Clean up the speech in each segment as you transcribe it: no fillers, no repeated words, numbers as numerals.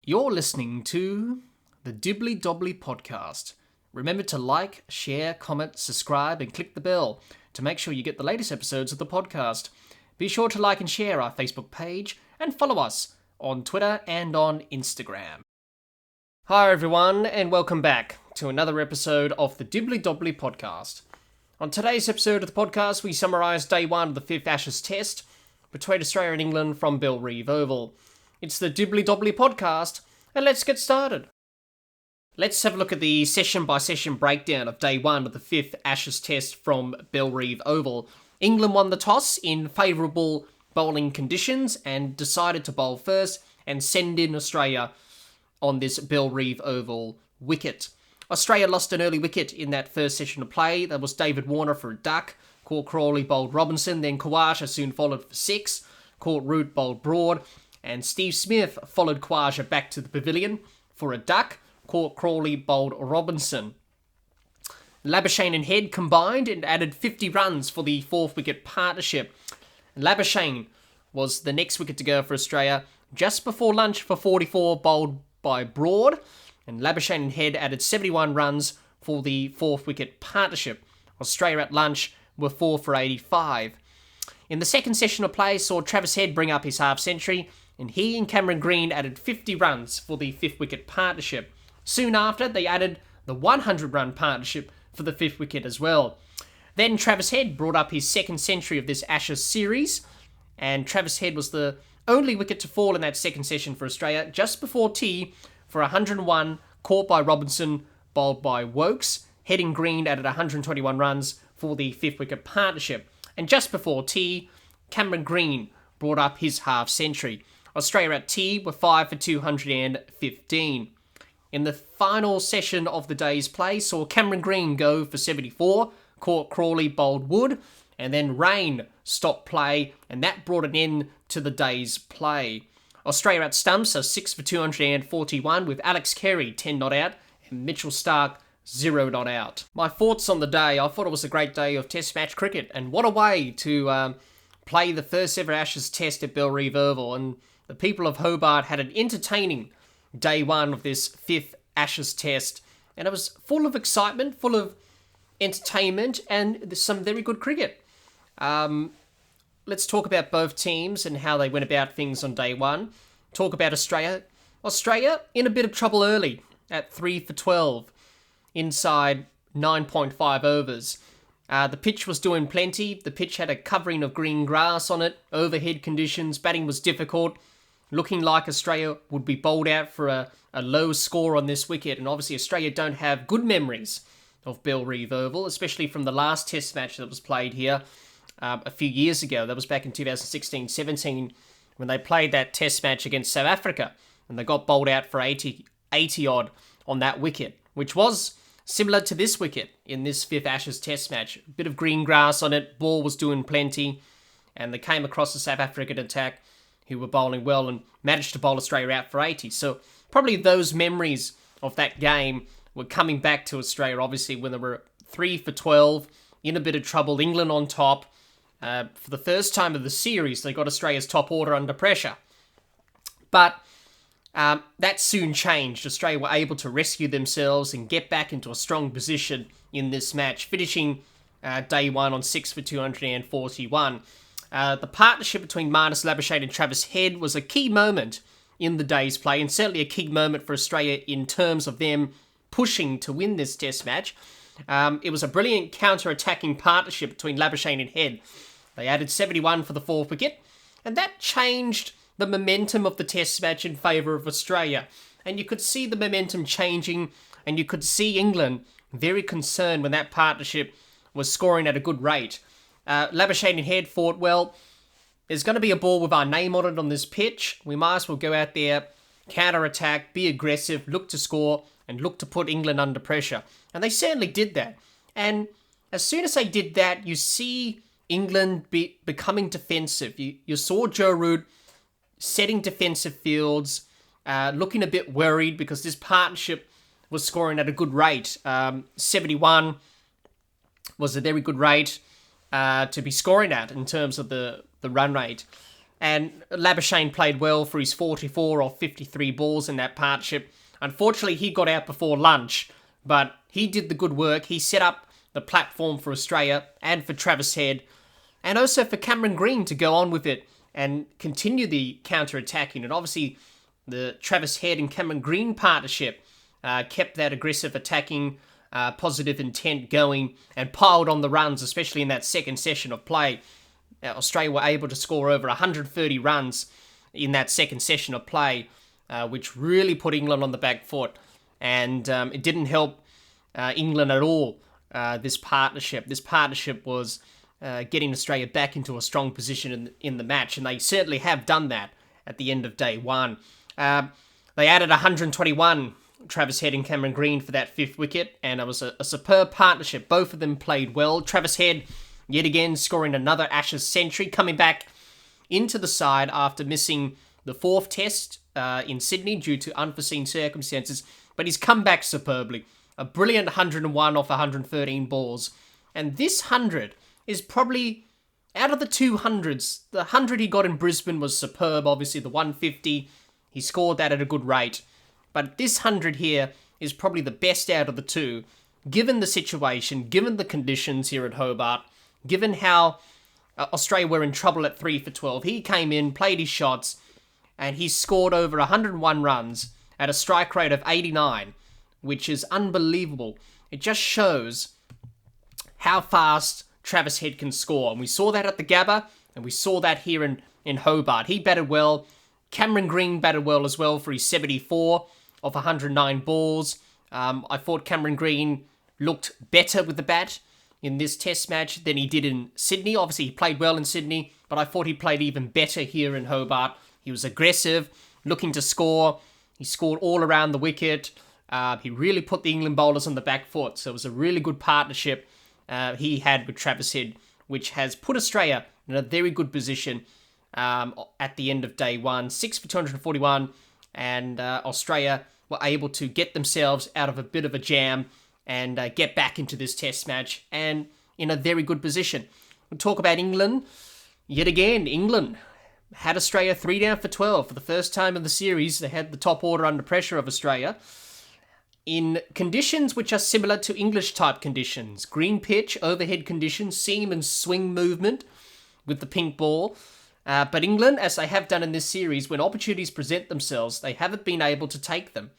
You're listening to the Dibbly Dobbly Podcast. Remember to like, share, comment, subscribe, and click the bell to make sure you get the latest episodes of the podcast. Be sure to like and share our Facebook page and follow us on Twitter and on Instagram. Hi everyone, and welcome back to another episode of the Dibbly Dobbly Podcast. On today's episode of the podcast, we summarise day one of the 5th Ashes Test between Australia and England from Bellerive Oval. It's the Dibbly Dobbly Podcast, and let's get started. Let's have a look at the session-by-session breakdown of day one of the 5th Ashes Test from Bellerive Oval. England won the toss in favourable bowling conditions and decided to bowl first and send in Australia on this Bellerive Oval wicket. Australia lost an early wicket in that first session of play. That was David Warner for a duck. Court Crawley bowled Robinson, then Khawaja soon followed for 6. Court Root bowled Broad, and Steve Smith followed Khawaja back to the pavilion for a duck. Court Crawley bowled Robinson. Labuschagne and Head combined and added 50 runs for the 4th wicket partnership. Labuschagne was the next wicket to go for Australia just before lunch for 44, bowled by Broad, and Labuschagne and Head added 71 runs for the 4th wicket partnership. Australia at lunch were 4 for 85. In the second session of play saw Travis Head bring up his half-century, and he and Cameron Green added 50 runs for the 5th wicket partnership. Soon after, they added the 100-run partnership for the 5th wicket as well. Then Travis Head brought up his second century of this Ashes series, and Travis Head was the only wicket to fall in that second session for Australia, just before tea for 101, caught by Robinson, bowled by Wokes. Head and Green added 121 runs for the 5th wicket partnership. And just before tea, Cameron Green brought up his half-century. Australia at tea were 5 for 215. In the final session of the day's play, saw Cameron Green go for 74, Court Crawley bowled Wood, and then rain stopped play, and that brought an end to the day's play. Australia at stumps are 6 for 241, with Alex Carey 10 not out, and Mitchell Starc 0 not out. My thoughts on the day: I thought it was a great day of Test match cricket, and what a way to play the first ever Ashes Test at Bellerive Oval. And the people of Hobart had an entertaining day one of this 5th Ashes Test, and it was full of excitement, full of entertainment, and some very good cricket. Let's talk about both teams and how they went about things on day one. Talk about Australia. Australia in a bit of trouble early at 3 for 12 inside 9.5 overs. The pitch was doing plenty. The pitch had a covering of green grass on it, overhead conditions, batting was difficult, looking like Australia would be bowled out for a low score on this wicket. And obviously Australia don't have good memories of Bellerive Oval, especially from the last Test match that was played here a few years ago. That was back in 2016-17 when they played that Test match against South Africa, and they got bowled out for 80 odd on that wicket, which was similar to this wicket in this 5th Ashes Test match. A bit of green grass on it, ball was doing plenty, and they came across the South African attack, who were bowling well and managed to bowl Australia out for 80. So probably those memories of that game were coming back to Australia, obviously, when they were 3 for 12, in a bit of trouble, England on top. For the first time of the series, they got Australia's top order under pressure. But that soon changed. Australia were able to rescue themselves and get back into a strong position in this match, finishing day one on 6 for 241. The partnership between Marnus Labuschagne and Travis Head was a key moment in the day's play, and certainly a key moment for Australia in terms of them pushing to win this Test match. It was a brilliant counter-attacking partnership between Labuschagne and Head. They added 71 for the 4th wicket, and that changed the momentum of the Test match in favour of Australia. And you could see the momentum changing, and you could see England very concerned when that partnership was scoring at a good rate. Labuschagne and Head thought, well, there's going to be a ball with our name on it on this pitch. We might as well go out there, counter-attack, be aggressive, look to score, and look to put England under pressure. And they certainly did that. And as soon as they did that, you see England becoming defensive. You saw Joe Root setting defensive fields, looking a bit worried because this partnership was scoring at a good rate. 71 was a very good rate to be scoring at in terms of the run rate. And Labuschagne played well for his 44 or 53 balls in that partnership. Unfortunately, he got out before lunch, but he did the good work. He set up the platform for Australia and for Travis Head, and also for Cameron Green to go on with it and continue the counter-attacking. And obviously, the Travis Head and Cameron Green partnership kept that aggressive attacking, positive intent going and piled on the runs, especially in that second session of play. Australia were able to score over 130 runs in that second session of play, which really put England on the back foot. And it didn't help England at all, this partnership. This partnership was getting Australia back into a strong position in the match, and they certainly have done that at the end of day one. They added 121, Travis Head and Cameron Green, for that fifth wicket, and it was a superb partnership. Both of them played well. Travis Head, yet again, scoring another Ashes century, coming back into the side after missing the fourth test in Sydney due to unforeseen circumstances, but he's come back superbly. A brilliant 101 off 113 balls, and this 100 is probably, out of the 200s, the 100 he got in Brisbane was superb. Obviously, the 150, he scored that at a good rate. But this 100 here is probably the best out of the two, given the situation, given the conditions here at Hobart, given how Australia were in trouble at 3 for 12. He came in, played his shots, and he scored over 101 runs at a strike rate of 89, which is unbelievable. It just shows how fast Travis Head can score. And we saw that at the Gabba, and we saw that here in Hobart. He batted well. Cameron Green batted well as well for his 74 of 109 balls. I thought Cameron Green looked better with the bat in this test match than he did in Sydney. Obviously, he played well in Sydney, but I thought he played even better here in Hobart. He was aggressive, looking to score. He scored all around the wicket. He really put the England bowlers on the back foot. So it was a really good partnership he had with Travis Head, which has put Australia in a very good position at the end of day one. 6 for 241, and Australia were able to get themselves out of a bit of a jam and get back into this test match and in a very good position. We'll talk about England. Yet again, England had Australia 3 down for 12 for the first time in the series. They had the top order under pressure of Australia in conditions which are similar to English type conditions. Green pitch, overhead conditions, seam and swing movement with the pink ball. But England, as they have done in this series, when opportunities present themselves, they haven't been able to take them.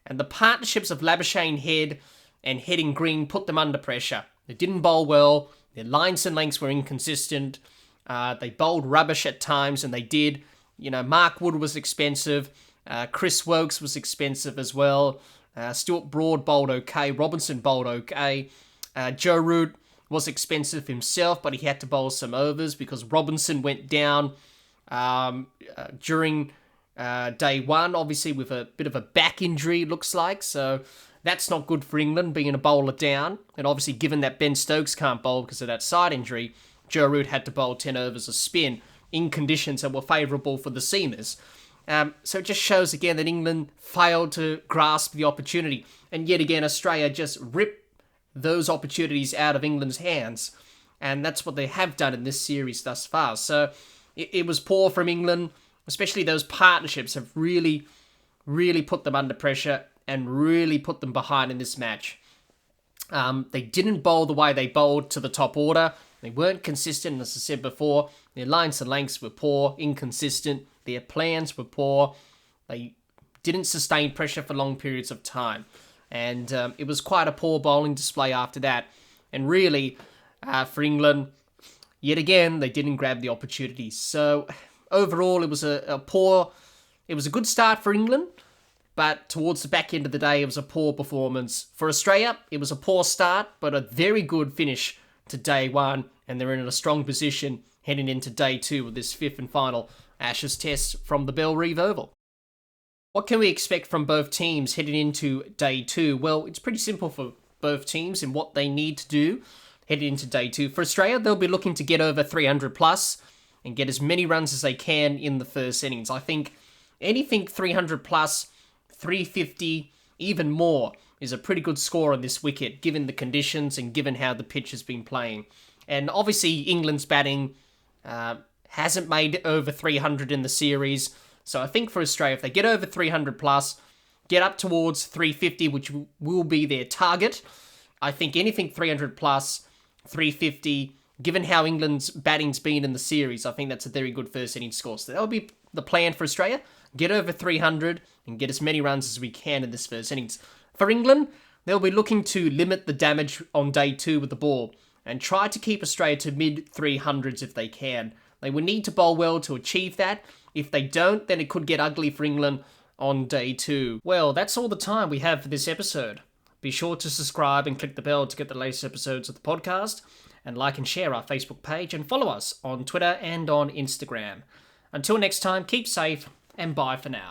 And the partnerships of Labuschagne, Head and Head and Green put them under pressure. They didn't bowl well. Their lines and lengths were inconsistent. They bowled rubbish at times, and they did. Mark Wood was expensive. Chris Wokes was expensive as well. Stuart Broad bowled okay. Robinson bowled okay. Joe Root was expensive himself, but he had to bowl some overs because Robinson went down during day one, obviously with a bit of a back injury, it looks like. So that's not good for England, being a bowler down. And obviously, given that Ben Stokes can't bowl because of that side injury, Joe Root had to bowl 10 overs of spin in conditions that were favourable for the seamers. So it just shows again that England failed to grasp the opportunity. And yet again, Australia just ripped those opportunities out of England's hands. And that's what they have done in this series thus far. So it was poor from England, especially those partnerships have really, really put them under pressure and really put them behind in this match. They didn't bowl the way they bowled to the top order. They weren't consistent, as I said before. Their lines and lengths were poor, inconsistent. Their plans were poor. They didn't sustain pressure for long periods of time. And it was quite a poor bowling display after that. And really, for England, yet again, they didn't grab the opportunities. So overall, it was it was a good start for England. But towards the back end of the day, it was a poor performance. For Australia, it was a poor start, but a very good finish to day one. And they're in a strong position heading into day two with this fifth and final Ashes test from the Bellerive Oval. What can we expect from both teams heading into day two? Well, it's pretty simple for both teams in what they need to do heading into day two. For Australia, they'll be looking to get over 300 plus and get as many runs as they can in the first innings. I think anything 300 plus, 350, even more, is a pretty good score on this wicket, given the conditions and given how the pitch has been playing. And obviously, England's batting hasn't made over 300 in the series. So I think for Australia, if they get over 300 plus, get up towards 350, which will be their target, I think anything 300 plus, 350, given how England's batting's been in the series, I think that's a very good first innings score. So that'll be the plan for Australia. Get over 300 and get as many runs as we can in this first innings. For England, they'll be looking to limit the damage on day 2 with the ball and try to keep Australia to mid-300s if they can. They will need to bowl well to achieve that. If they don't, then it could get ugly for England on day 2. Well, that's all the time we have for this episode. Be sure to subscribe and click the bell to get the latest episodes of the podcast, and like and share our Facebook page and follow us on Twitter and on Instagram. Until next time, keep safe and bye for now.